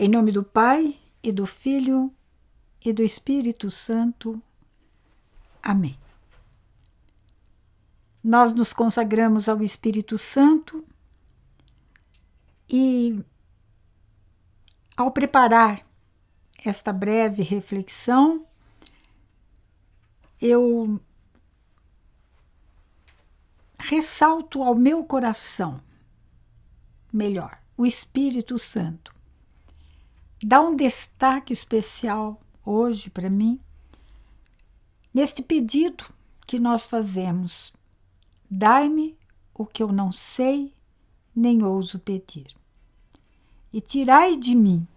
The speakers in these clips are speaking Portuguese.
Em nome do Pai, e do Filho, e do Espírito Santo. Amém. Nós nos consagramos ao Espírito Santo e, ao preparar esta breve reflexão, eu ressalto ao meu coração, melhor, o Espírito Santo. Dá um destaque especial hoje para mim, neste pedido que nós fazemos. Dai-me o que eu não sei, nem ouso pedir. E tirai de mim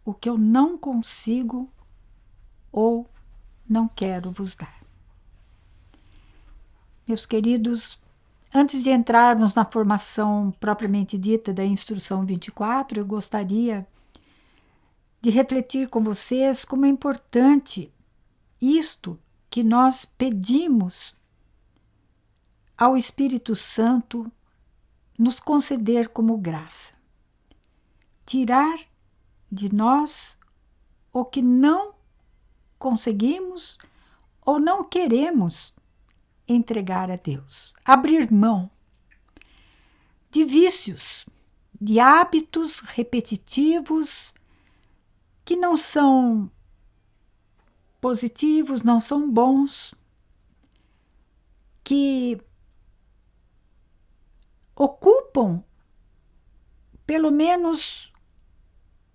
o que eu não consigo ou não quero vos dar. Meus queridos, antes de entrarmos na formação propriamente dita da Instrução 24, eu gostaria de refletir com vocês como é importante isto que nós pedimos ao Espírito Santo nos conceder como graça. Tirar de nós o que não conseguimos ou não queremos entregar a Deus. Abrir mão de vícios, de hábitos repetitivos que não são positivos, não são bons, que ocupam pelo menos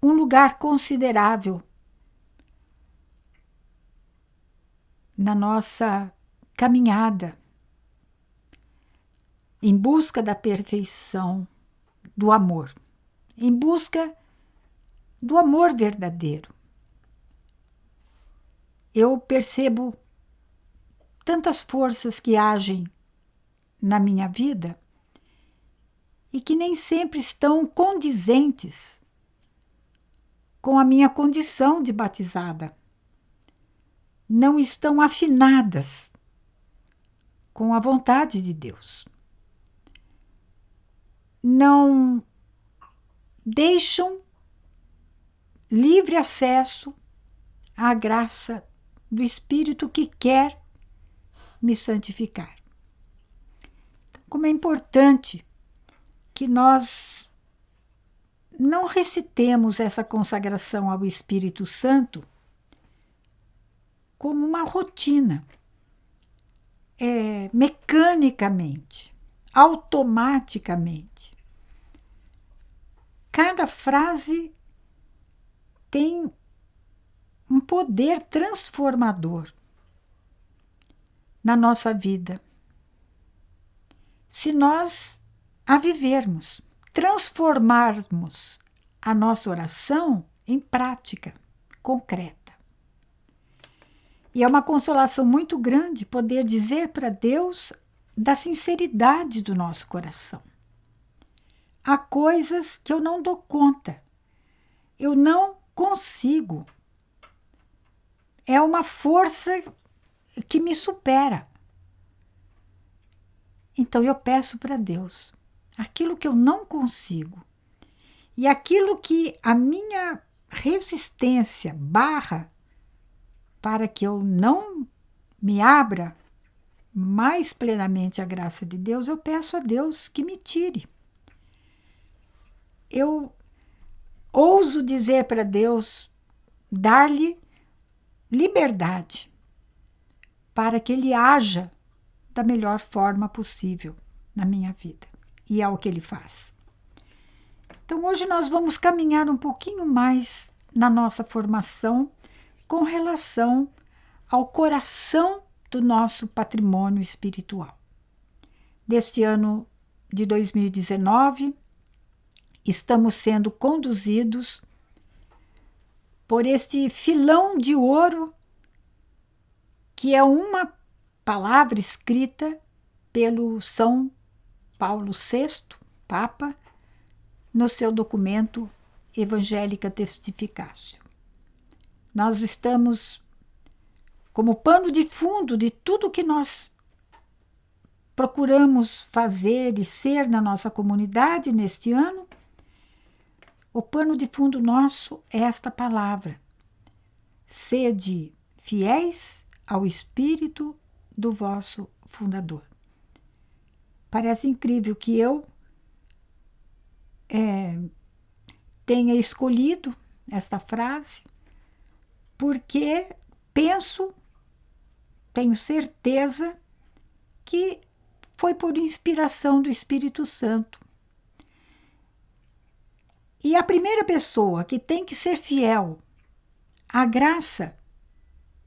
um lugar considerável na nossa caminhada em busca da perfeição, do amor, em busca do amor verdadeiro. Eu percebo tantas forças que agem na minha vida e que nem sempre estão condizentes com a minha condição de batizada. Não estão afinadas com a vontade de Deus. Não deixam livre acesso à graça do Espírito que quer me santificar. Então, como é importante que nós não recitemos essa consagração ao Espírito Santo como uma rotina, mecanicamente, automaticamente. Cada frase tem um poder transformador na nossa vida. Se nós a vivermos, transformarmos a nossa oração em prática concreta. E é uma consolação muito grande poder dizer para Deus da sinceridade do nosso coração. Há coisas que eu não dou conta, eu não consigo. É uma força que me supera. Então eu peço para Deus aquilo que eu não consigo e aquilo que a minha resistência barra para que eu não me abra mais plenamente à graça de Deus, eu peço a Deus que me tire. Eu ouso dizer para Deus, dar-lhe liberdade para que Ele haja da melhor forma possível na minha vida. E é o que Ele faz. Então, hoje nós vamos caminhar um pouquinho mais na nossa formação com relação ao coração do nosso patrimônio espiritual. Deste ano de 2019, estamos sendo conduzidos por este filão de ouro, que é uma palavra escrita pelo São Paulo VI, Papa, no seu documento Evangelica Testificatio. Nós estamos como pano de fundo de tudo que nós procuramos fazer e ser na nossa comunidade neste ano, O pano de fundo nosso é esta palavra: sede fiéis ao Espírito do vosso fundador. Parece incrível que eu tenha escolhido esta frase, porque tenho certeza que foi por inspiração do Espírito Santo. E a primeira pessoa que tem que ser fiel à graça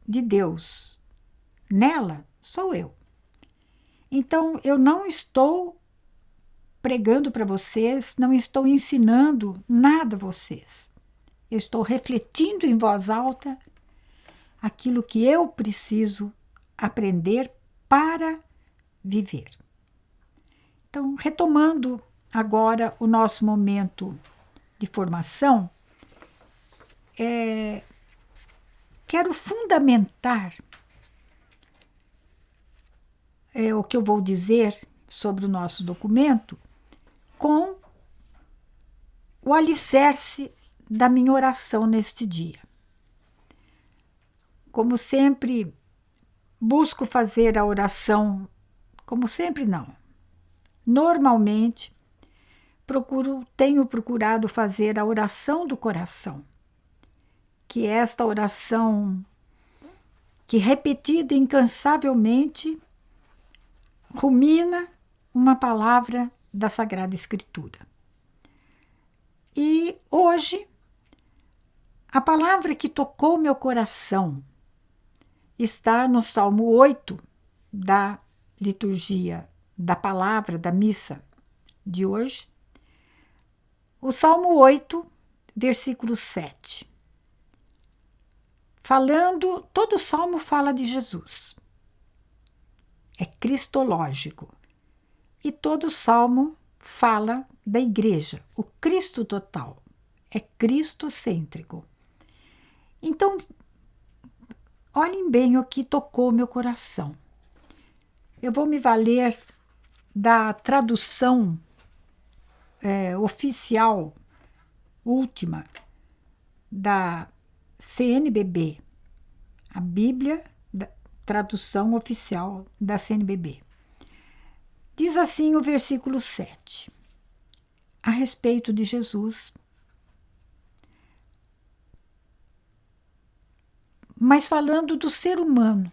de Deus nela sou eu. Então, eu não estou pregando para vocês, não estou ensinando nada a vocês. Eu estou refletindo em voz alta aquilo que eu preciso aprender para viver. Então, retomando agora o nosso momento de formação, quero fundamentar o que eu vou dizer sobre o nosso documento com o alicerce da minha oração neste dia. Como sempre, busco fazer a oração, como sempre não. Normalmente, tenho procurado fazer a oração do coração, que é esta oração que, repetida incansavelmente, rumina uma palavra da Sagrada Escritura. E hoje, a palavra que tocou meu coração está no Salmo 8 da liturgia da palavra da missa de hoje. O Salmo 8, versículo 7. Todo o Salmo fala de Jesus. É cristológico. E todo Salmo fala da igreja, o Cristo total. É cristocêntrico. Então, olhem bem o que tocou meu coração. Eu vou me valer da tradução oficial, última, da CNBB, a Bíblia, tradução oficial da CNBB. Diz assim o versículo 7, a respeito de Jesus, mas falando do ser humano,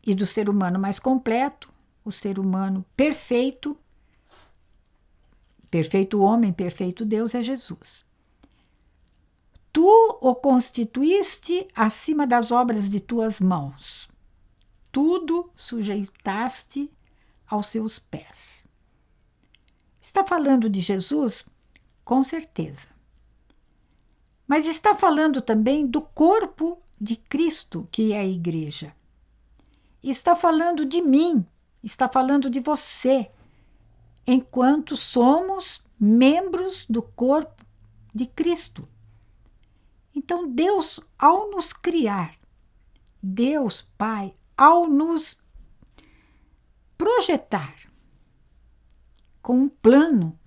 e do ser humano mais completo, o ser humano perfeito, perfeito homem, perfeito Deus é Jesus. Tu o constituíste acima das obras de tuas mãos. Tudo sujeitaste aos seus pés. Está falando de Jesus? Com certeza. Mas está falando também do corpo de Cristo, que é a igreja. Está falando de mim, está falando de você, enquanto somos membros do corpo de Cristo. Então, Deus, ao nos criar, Deus Pai, ao nos projetar com um plano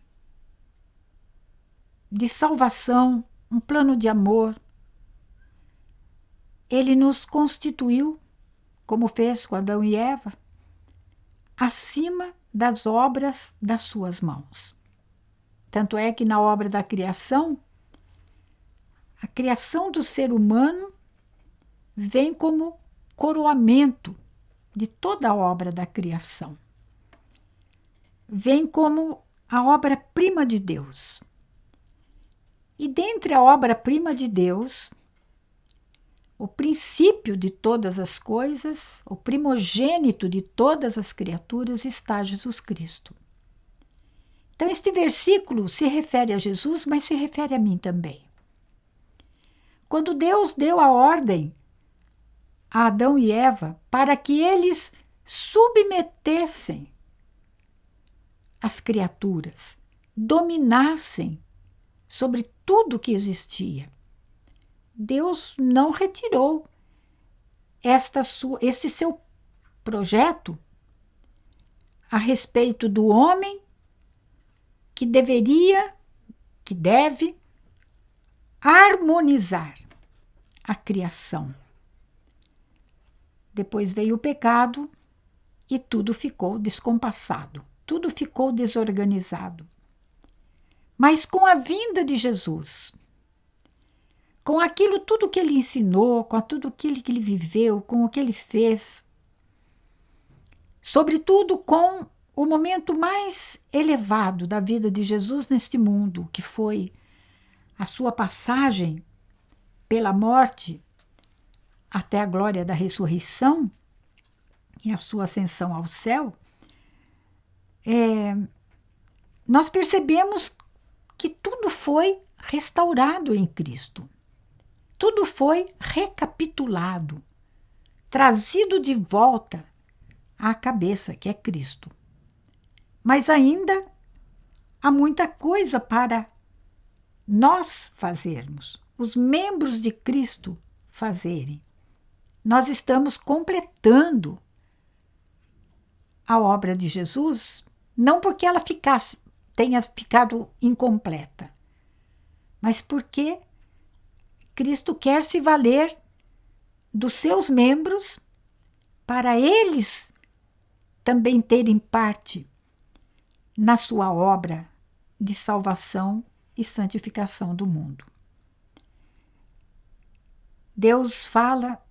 de salvação, um plano de amor, Ele nos constituiu, como fez com Adão e Eva, acima das obras das suas mãos. Tanto é que na obra da criação, a criação do ser humano vem como coroamento de toda a obra da criação. Vem como a obra-prima de Deus. E dentre a obra-prima de Deus, o princípio de todas as coisas, o primogênito de todas as criaturas está Jesus Cristo. Então, este versículo se refere a Jesus, mas se refere a mim também. Quando Deus deu a ordem a Adão e Eva para que eles submetessem as criaturas, dominassem sobre tudo que existia, Deus não retirou esse seu projeto a respeito do homem que deveria que deve harmonizar a criação. Depois veio o pecado e tudo ficou descompassado, tudo ficou desorganizado. Mas com a vinda de Jesus, com aquilo tudo que ele ensinou, com tudo aquilo que ele viveu, com o que ele fez, sobretudo com o momento mais elevado da vida de Jesus neste mundo, que foi a sua passagem pela morte até a glória da ressurreição e a sua ascensão ao céu, nós percebemos que tudo foi restaurado em Cristo. Tudo foi recapitulado, trazido de volta à cabeça, que é Cristo. Mas ainda há muita coisa para nós fazermos, os membros de Cristo fazerem. Nós estamos completando a obra de Jesus, não porque ela tenha ficado incompleta, mas porque Cristo quer se valer dos seus membros para eles também terem parte na sua obra de salvação e santificação do mundo. Deus fala,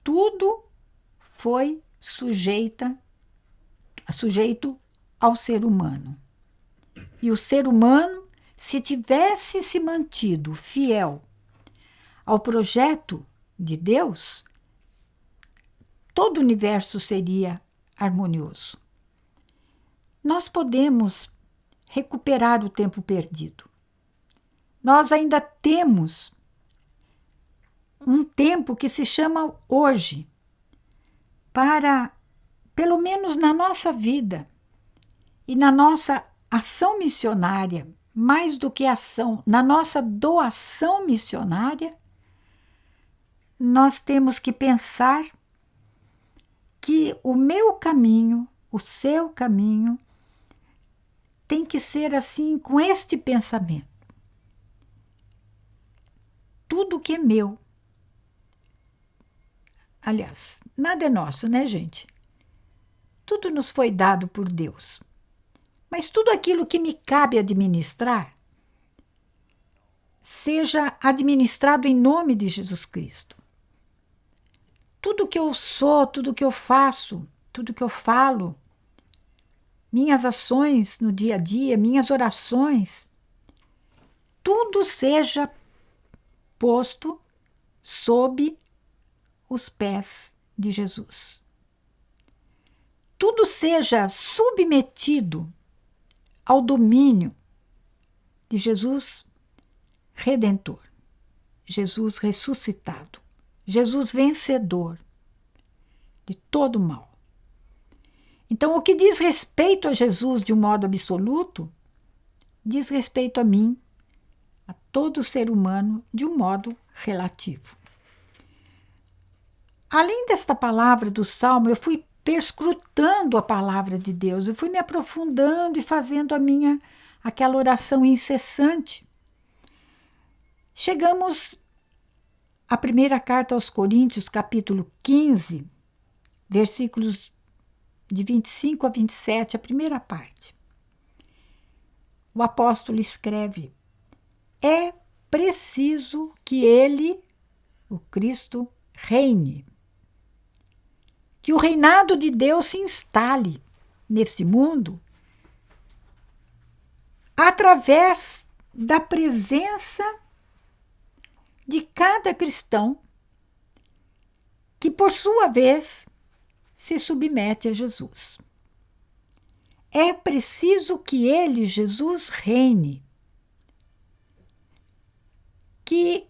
tudo foi sujeito ao ser humano. E o ser humano, se tivesse se mantido fiel ao projeto de Deus, todo o universo seria harmonioso. Nós podemos recuperar o tempo perdido. Nós ainda temos um tempo que se chama hoje para, pelo menos na nossa vida e na nossa ação missionária, mais do que ação, na nossa doação missionária, nós temos que pensar que o meu caminho, o seu caminho, tem que ser assim, com este pensamento. Tudo que é meu. Aliás, nada é nosso, né, gente? Tudo nos foi dado por Deus. Mas tudo aquilo que me cabe administrar, seja administrado em nome de Jesus Cristo. Tudo que eu sou, tudo que eu faço, tudo que eu falo, minhas ações no dia a dia, minhas orações, tudo seja posto sob os pés de Jesus. Tudo seja submetido ao domínio de Jesus Redentor, Jesus ressuscitado, Jesus vencedor de todo o mal. Então, o que diz respeito a Jesus de um modo absoluto, diz respeito a mim, a todo ser humano, de um modo relativo. Além desta palavra do Salmo, eu fui perscrutando a palavra de Deus, eu fui me aprofundando e fazendo aquela oração incessante. Chegamos à primeira carta aos Coríntios, capítulo 15, versículos de 25 a 27, a primeira parte. O apóstolo escreve: é preciso que ele, o Cristo, reine. Que o reinado de Deus se instale nesse mundo através da presença de cada cristão que, por sua vez, se submete a Jesus. É preciso que ele, Jesus, reine. Que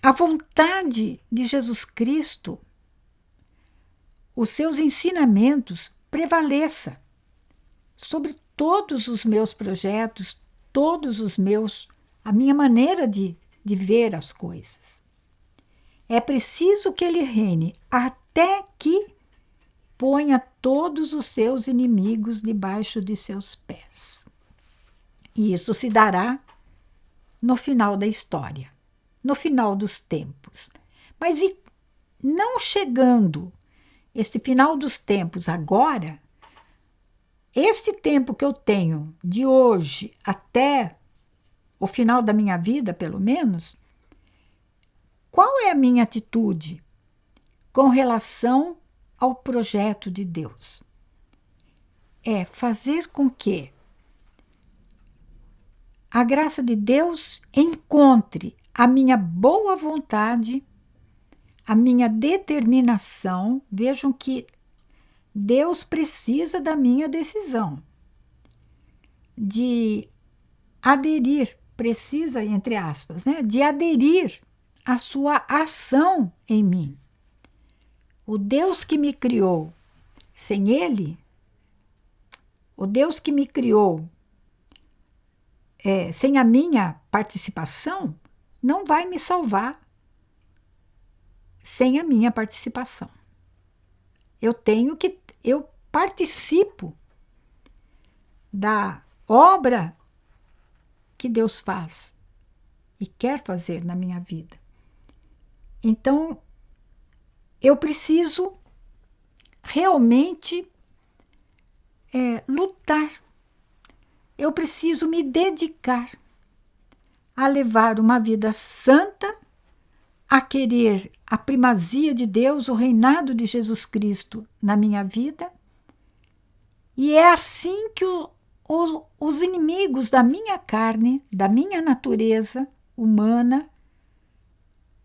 a vontade de Jesus Cristo, os seus ensinamentos, prevaleça sobre todos os meus projetos, a minha maneira de ver as coisas. É preciso que ele reine até que ponha todos os seus inimigos debaixo de seus pés. E isso se dará no final da história, no final dos tempos. Mas e não chegando este final dos tempos agora, este tempo que eu tenho de hoje até o final da minha vida, pelo menos, qual é a minha atitude com relação ao projeto de Deus? É fazer com que a graça de Deus encontre a minha boa vontade, a minha determinação. Vejam que Deus precisa da minha decisão de aderir, precisa, entre aspas, né, de aderir à sua ação em mim. O Deus que me criou, sem Ele, o Deus que me criou, sem a minha participação, não vai me salvar sem a minha participação. Eu participo da obra que Deus faz e quer fazer na minha vida. Então, eu preciso realmente lutar. Eu preciso me dedicar a levar uma vida santa, a querer a primazia de Deus, o reinado de Jesus Cristo na minha vida. E é assim que os inimigos da minha carne, da minha natureza humana,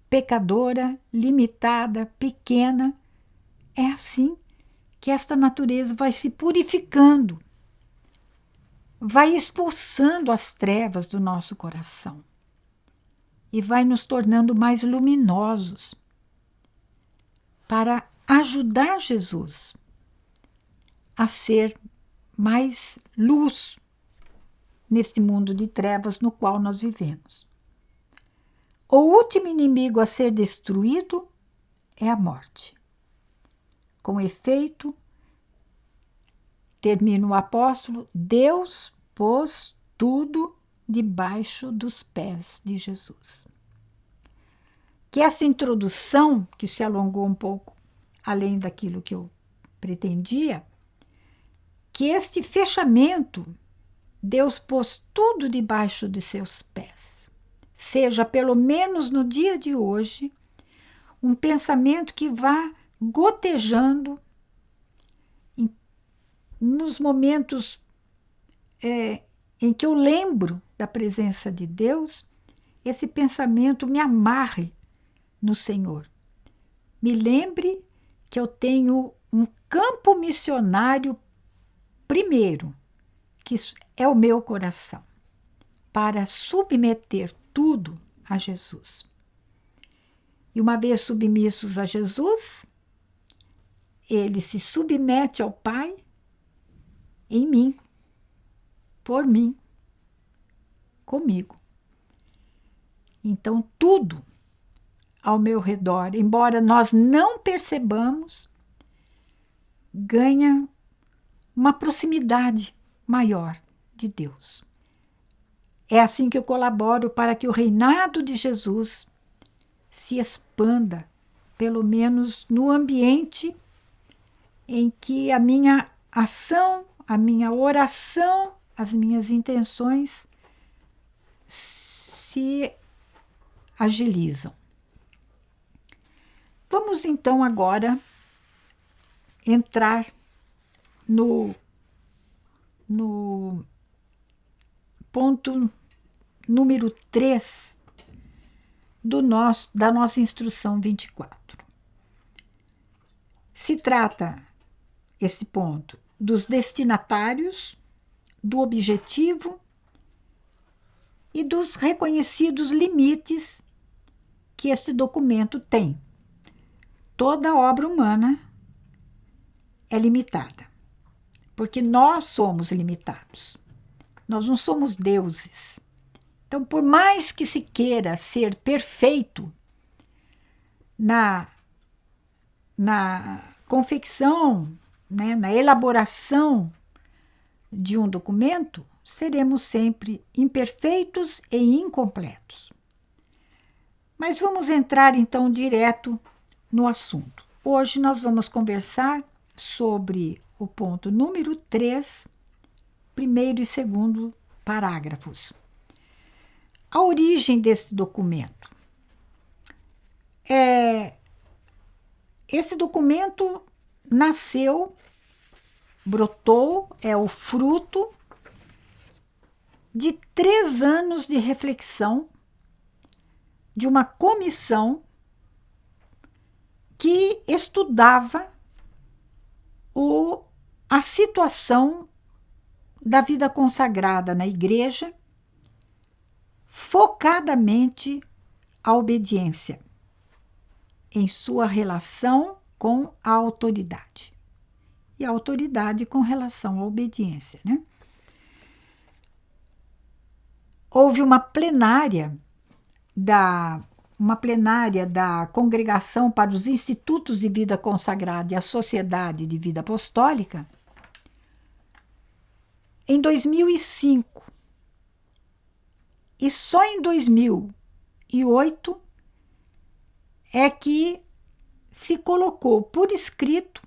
pecadora, limitada, pequena, é assim que esta natureza vai se purificando, vai expulsando as trevas do nosso coração e vai nos tornando mais luminosos para ajudar Jesus a ser mais luz neste mundo de trevas no qual nós vivemos. O último inimigo a ser destruído é a morte. Com efeito, termina o apóstolo, Deus pôs tudo debaixo dos pés de Jesus. Que essa introdução, que se alongou um pouco além daquilo que eu pretendia, que este fechamento, Deus pôs tudo debaixo de seus pés, seja pelo menos no dia de hoje, um pensamento que vá gotejando nos momentos em que eu lembro da presença de Deus, esse pensamento me amarre no Senhor. Me lembre que eu tenho um campo missionário primeiro, que é o meu coração, para submeter tudo a Jesus. E uma vez submissos a Jesus, ele se submete ao Pai em mim, por mim, comigo. Então, tudo ao meu redor, embora nós não percebamos, ganha uma proximidade maior de Deus. É assim que eu colaboro para que o reinado de Jesus se expanda, pelo menos no ambiente em que a minha ação, a minha oração, as minhas intenções se agilizam. Vamos então agora entrar no ponto número 3 da nossa instrução 24. Se trata, esse ponto, dos destinatários, do objetivo e dos reconhecidos limites que este documento tem. Toda obra humana é limitada, porque nós somos limitados. Nós não somos deuses. Então, por mais que se queira ser perfeito na confecção, né, na elaboração de um documento, seremos sempre imperfeitos e incompletos. Mas vamos entrar então direto no assunto. Hoje nós vamos conversar sobre o ponto número 3, primeiro e segundo parágrafos. A origem desse documento. Esse documento nasceu, brotou, é o fruto de 3 anos de reflexão de uma comissão que estudava a situação da vida consagrada na igreja, focadamente a obediência em sua relação com a autoridade. E a autoridade com relação à obediência, né? Houve uma plenária da Congregação para os Institutos de Vida Consagrada e a Sociedade de Vida Apostólica em 2005. E só em 2008 é que se colocou por escrito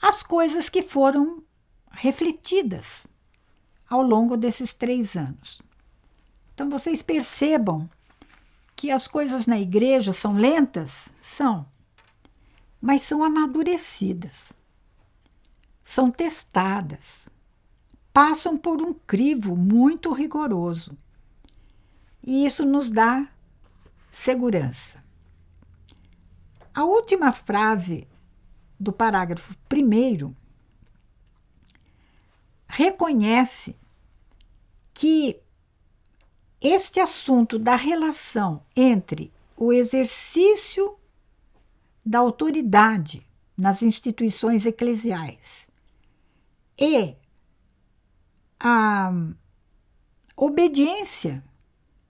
as coisas que foram refletidas ao longo desses 3 anos. Então, vocês percebam que as coisas na igreja são lentas? São, mas são amadurecidas, são testadas, passam por um crivo muito rigoroso. E isso nos dá segurança. A última frase do parágrafo 1º reconhece que este assunto da relação entre o exercício da autoridade nas instituições eclesiais e a obediência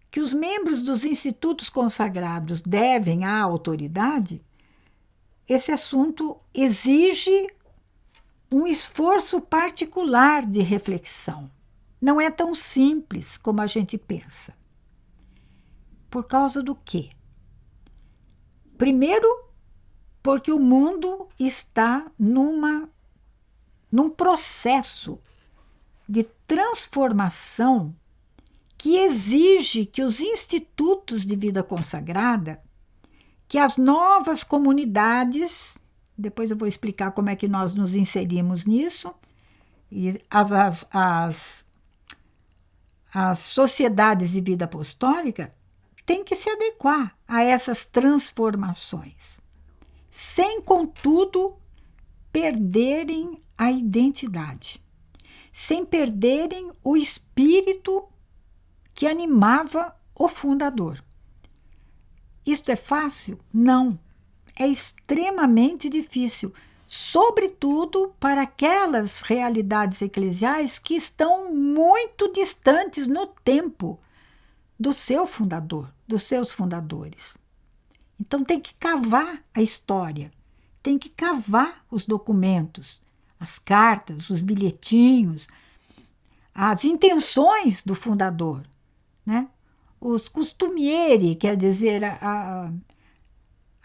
que os membros dos institutos consagrados devem à autoridade, esse assunto exige um esforço particular de reflexão. Não é tão simples como a gente pensa. Por causa do quê? Primeiro, porque o mundo está num processo de transformação que exige que os institutos de vida consagrada, que as novas comunidades, depois eu vou explicar como é que nós nos inserimos nisso, e as sociedades de vida apostólica têm que se adequar a essas transformações, sem, contudo, perderem a identidade, sem perderem o espírito que animava o fundador. Isto é fácil? Não. É extremamente difícil, sobretudo para aquelas realidades eclesiais que estão muito distantes no tempo do seu fundador, dos seus fundadores. Então tem que cavar a história, tem que cavar os documentos, as cartas, os bilhetinhos, as intenções do fundador, né? Os costumieri, quer dizer,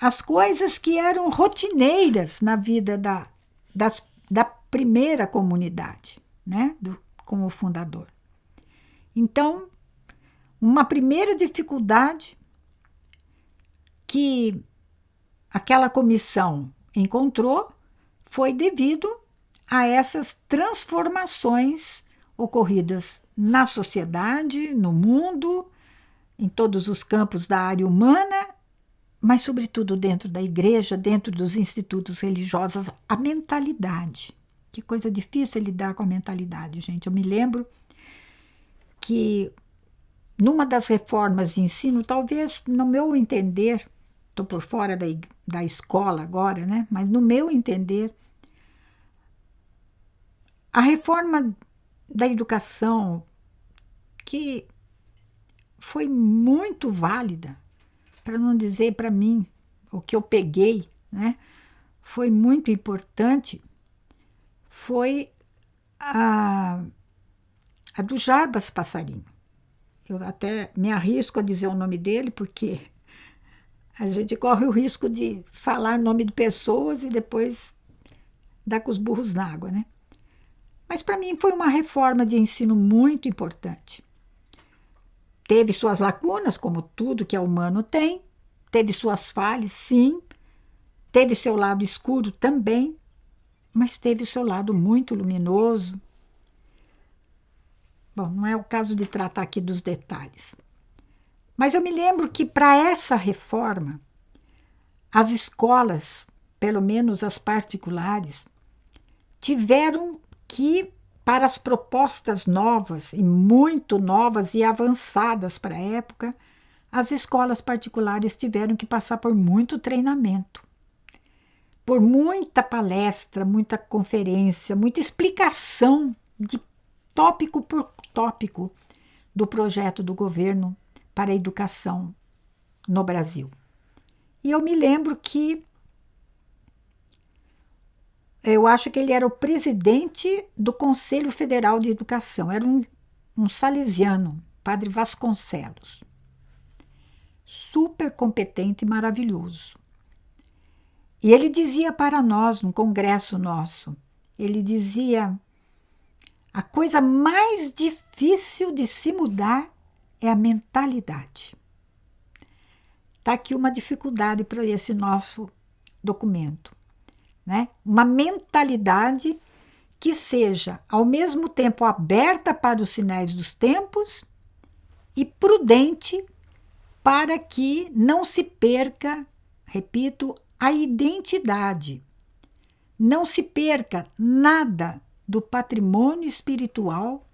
as coisas que eram rotineiras na vida da primeira comunidade, né? Com o fundador. Então, uma primeira dificuldade que aquela comissão encontrou foi devido a essas transformações ocorridas na sociedade, no mundo, em todos os campos da área humana, mas sobretudo dentro da igreja, dentro dos institutos religiosos, a mentalidade. Que coisa difícil lidar com a mentalidade, gente. Eu me lembro que numa das reformas de ensino, talvez no meu entender, estou por fora da escola agora, né? Mas no meu entender, a reforma da educação, que foi muito válida, para não dizer para mim o que eu peguei, né? Foi muito importante, foi a do Jarbas Passarinho. Eu até me arrisco a dizer o nome dele, porque a gente corre o risco de falar o nome de pessoas e depois dar com os burros na água, né? Mas para mim foi uma reforma de ensino muito importante. Teve suas lacunas, como tudo que é humano tem, teve suas falhas, sim, teve seu lado escuro também, mas teve o seu lado muito luminoso. Bom, não é o caso de tratar aqui dos detalhes. Mas eu me lembro que para essa reforma, as escolas, pelo menos as particulares, tiveram que, para as propostas novas, e muito novas e avançadas para a época, as escolas particulares tiveram que passar por muito treinamento, por muita palestra, muita conferência, muita explicação de tópico por tópico do projeto do governo para a educação no Brasil. E eu me lembro que eu acho que ele era o presidente do Conselho Federal de Educação, era um salesiano, Padre Vasconcelos. Super competente e maravilhoso. E ele dizia para nós, num congresso nosso, ele dizia: a coisa mais difícil de se mudar é a mentalidade. Está aqui uma dificuldade para esse nosso documento, né? Uma mentalidade que seja, ao mesmo tempo, aberta para os sinais dos tempos e prudente para que não se perca, repito, a identidade. Não se perca nada do patrimônio espiritual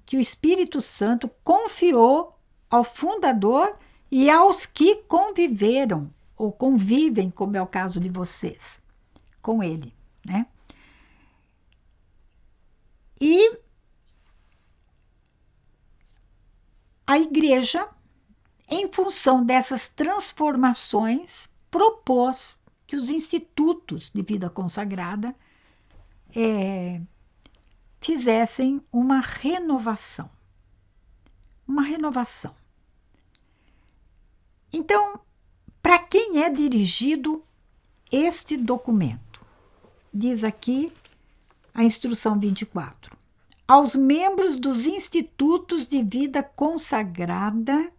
que o Espírito Santo confiou ao fundador e aos que conviveram ou convivem, como é o caso de vocês, com ele, né? E a igreja, em função dessas transformações, propôs que os institutos de vida consagrada fizessem uma renovação. Uma renovação. Então, para quem é dirigido este documento? Diz aqui a instrução 24. Aos membros dos institutos de vida consagrada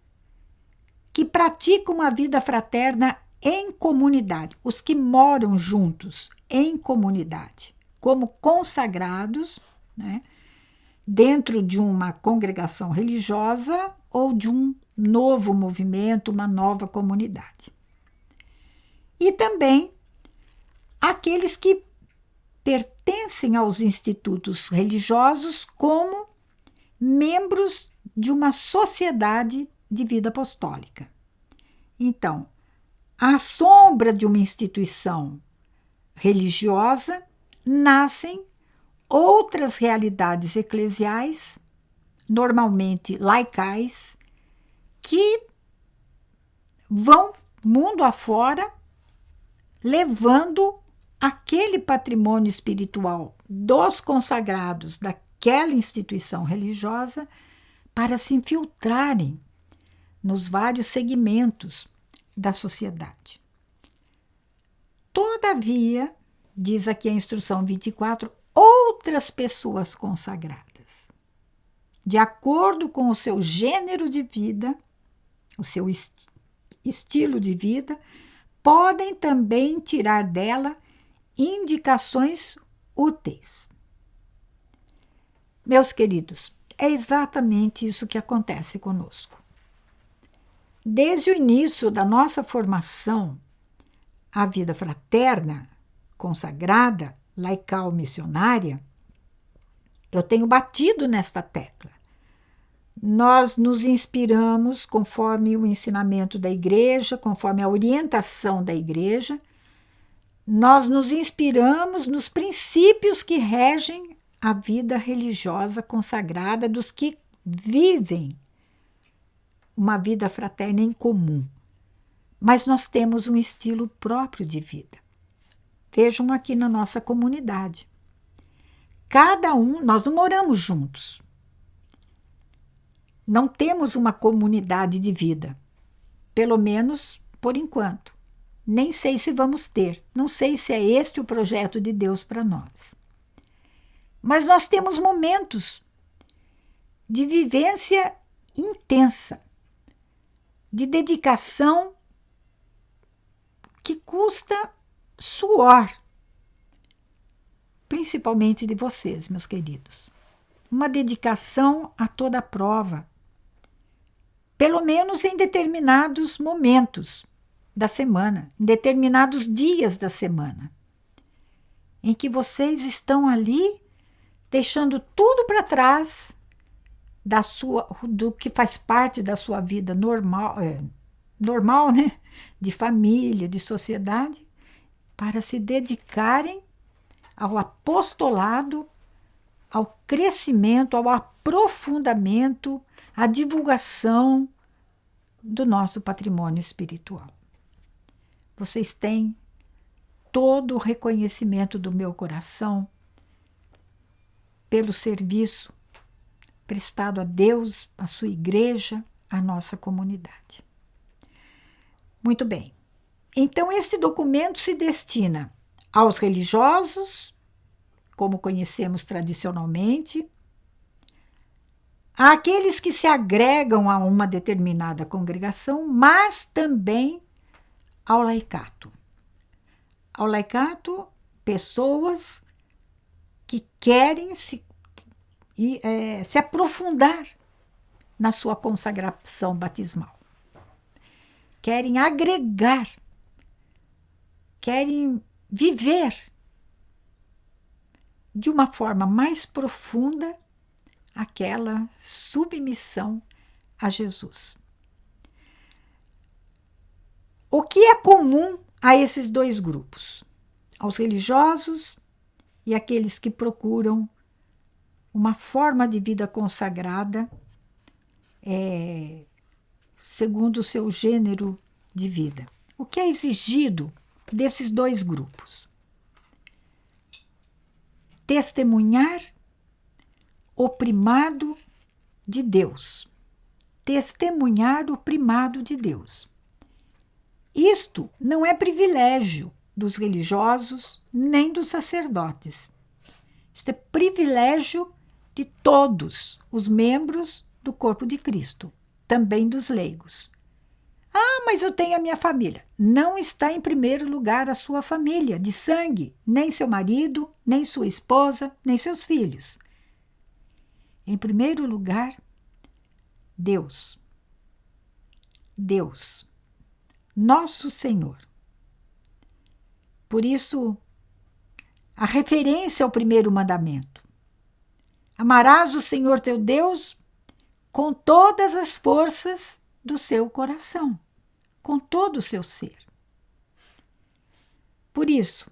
que praticam a vida fraterna em comunidade, os que moram juntos em comunidade, como consagrados, né, dentro de uma congregação religiosa ou de um novo movimento, uma nova comunidade. E também aqueles que pertencem aos institutos religiosos como membros de uma sociedade de vida apostólica. Então, à sombra de uma instituição religiosa, nascem outras realidades eclesiais, normalmente laicais, que vão mundo afora, levando aquele patrimônio espiritual dos consagrados daquela instituição religiosa para se infiltrarem nos vários segmentos da sociedade. Todavia, diz aqui a instrução 24, outras pessoas consagradas, de acordo com o seu gênero de vida, o seu estilo de vida, podem também tirar dela indicações úteis. Meus queridos, é exatamente isso que acontece conosco. Desde o início da nossa formação, a vida fraterna, consagrada, laical, missionária, eu tenho batido nesta tecla. Nós nos inspiramos conforme o ensinamento da igreja, conforme a orientação da igreja, nós nos inspiramos nos princípios que regem a vida religiosa consagrada dos que vivem uma vida fraterna em comum. Mas nós temos um estilo próprio de vida. Vejam aqui na nossa comunidade. Cada um, nós não moramos juntos, Não temos uma comunidade de vida, pelo menos por enquanto. Nem sei se vamos ter, não sei se é este o projeto de Deus para nós. Mas nós temos momentos de vivência intensa, de dedicação que custa suor, principalmente de vocês, meus queridos. Uma dedicação a toda prova, pelo menos em determinados momentos da semana, em determinados dias da semana, em que vocês estão ali deixando tudo para trás do que faz parte da sua vida normal, né? De família, de sociedade, para se dedicarem ao apostolado, ao crescimento, ao aprofundamento, à divulgação do nosso patrimônio espiritual. Vocês têm todo o reconhecimento do meu coração pelo serviço prestado a Deus, à sua igreja, à nossa comunidade. Muito bem. Então, este documento se destina aos religiosos, como conhecemos tradicionalmente, àqueles que se agregam a uma determinada congregação, mas também ao laicato. Ao laicato, pessoas que querem se aprofundar na sua consagração batismal. Querem agregar, querem viver de uma forma mais profunda aquela submissão a Jesus. O que é comum a esses dois grupos? Aos religiosos e aqueles que procuram uma forma de vida consagrada segundo o seu gênero de vida. O que é exigido desses dois grupos? Testemunhar o primado de Deus. Testemunhar o primado de Deus. Isto não é privilégio dos religiosos nem dos sacerdotes. Isto é privilégio de todos os membros do corpo de Cristo, também dos leigos. Ah, mas eu tenho a minha família. Não está em primeiro lugar a sua família de sangue, nem seu marido, nem sua esposa, nem seus filhos. Em primeiro lugar, Deus. Deus, nosso Senhor. Por isso, a referência ao primeiro mandamento. Amarás o Senhor teu Deus com todas as forças do seu coração, com todo o seu ser. Por isso,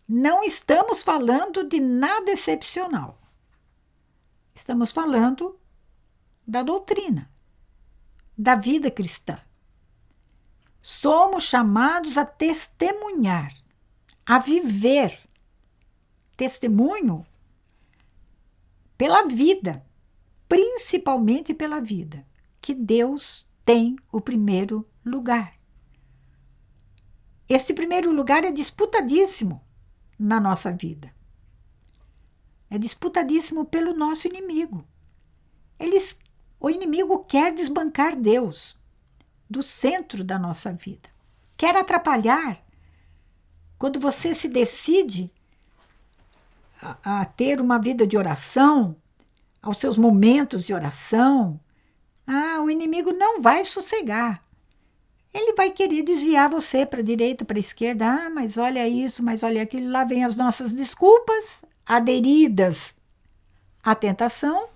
não estamos falando de nada excepcional. Estamos falando da doutrina, da vida cristã. Somos chamados a testemunhar, a viver. Testemunho pela vida, principalmente pela vida, que Deus tem o primeiro lugar. Esse primeiro lugar é disputadíssimo na nossa vida. É disputadíssimo pelo nosso inimigo. O inimigo quer desbancar Deus do centro da nossa vida. Quer atrapalhar. Quando você se decide a ter uma vida de oração, aos seus momentos de oração, o inimigo não vai sossegar. Ele vai querer desviar você para a direita, para a esquerda. Mas olha isso, mas olha aquilo. Lá vem as nossas desculpas, aderidas à tentação,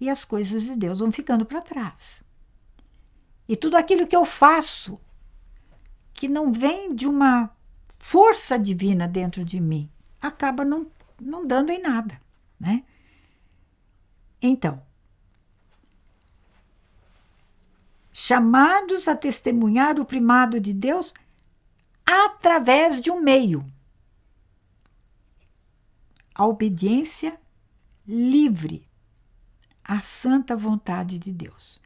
e as coisas de Deus vão ficando para trás. E tudo aquilo que eu faço, que não vem de uma força divina dentro de mim, acaba não dando em nada, né? Então, chamados a testemunhar o primado de Deus através de um meio. A obediência livre à santa vontade de Deus.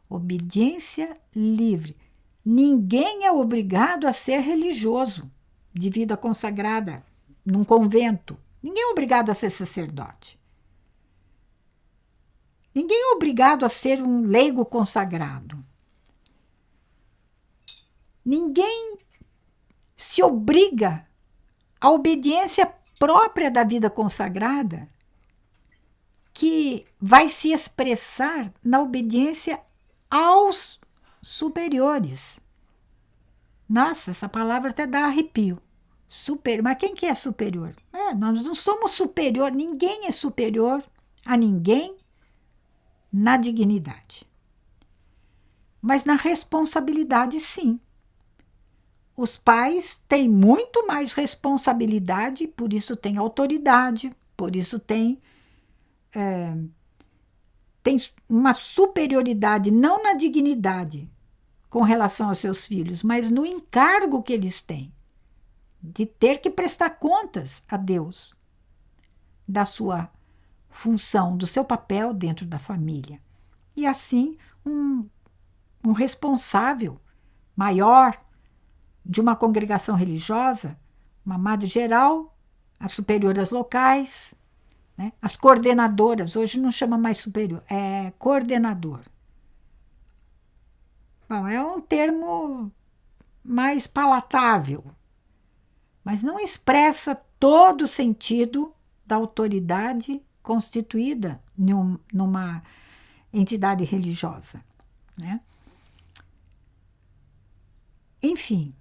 Obediência livre. Ninguém é obrigado a ser religioso de vida consagrada num convento. Ninguém é obrigado a ser sacerdote. Ninguém é obrigado a ser um leigo consagrado. Ninguém se obriga à obediência própria da vida consagrada, que vai se expressar na obediência aos superiores. Nossa, essa palavra até dá arrepio. Mas quem que é superior? Nós não somos superior, ninguém é superior a ninguém na dignidade. Mas na responsabilidade, sim. Os pais têm muito mais responsabilidade, por isso têm autoridade, por isso têm uma superioridade, não na dignidade com relação aos seus filhos, mas no encargo que eles têm de ter que prestar contas a Deus da sua função, do seu papel dentro da família. E assim, um responsável maior de uma congregação religiosa, uma madre geral, as superioras locais, né? As coordenadoras, hoje não chama mais superior, é coordenador. Bom, é um termo mais palatável, mas não expressa todo o sentido da autoridade constituída numa entidade religiosa, né? Enfim,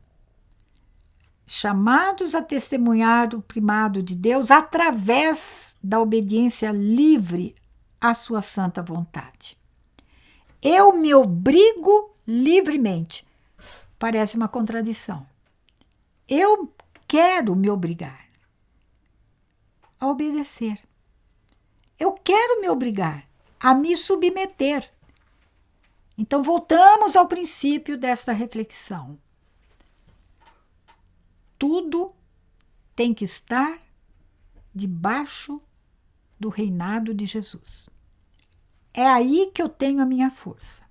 chamados a testemunhar o primado de Deus através da obediência livre à sua santa vontade. Eu me obrigo livremente. Parece uma contradição. Eu quero me obrigar a obedecer. Eu quero me obrigar a me submeter. Então, voltamos ao princípio dessa reflexão. Tudo tem que estar debaixo do reinado de Jesus. É aí que eu tenho a minha força.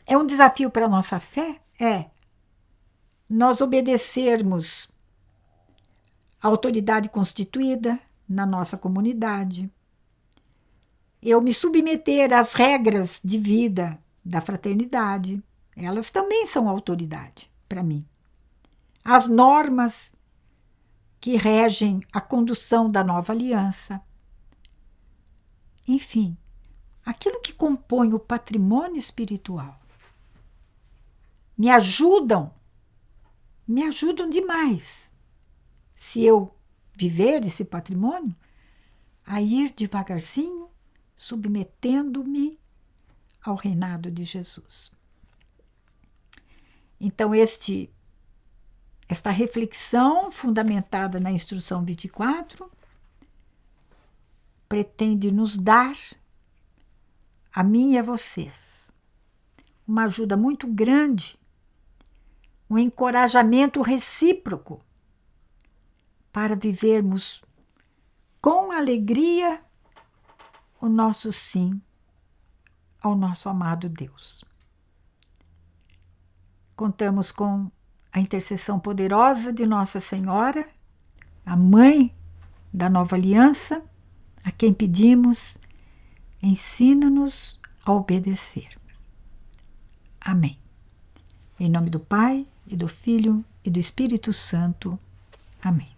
É um desafio para a nossa fé? Nós obedecermos à autoridade constituída na nossa comunidade. Eu me submeter às regras de vida da fraternidade. Elas também são autoridade para mim. As normas que regem a condução da nova aliança. Enfim, aquilo que compõe o patrimônio espiritual me ajudam demais, se eu viver esse patrimônio, a ir devagarzinho, submetendo-me ao reinado de Jesus. Então, esta reflexão fundamentada na instrução 24 pretende nos dar, a mim e a vocês, uma ajuda muito grande, um encorajamento recíproco para vivermos com alegria o nosso sim ao nosso amado Deus. Contamos com a intercessão poderosa de Nossa Senhora, a Mãe da Nova Aliança, a quem pedimos, ensina-nos a obedecer. Amém. Em nome do Pai, e do Filho, e do Espírito Santo. Amém.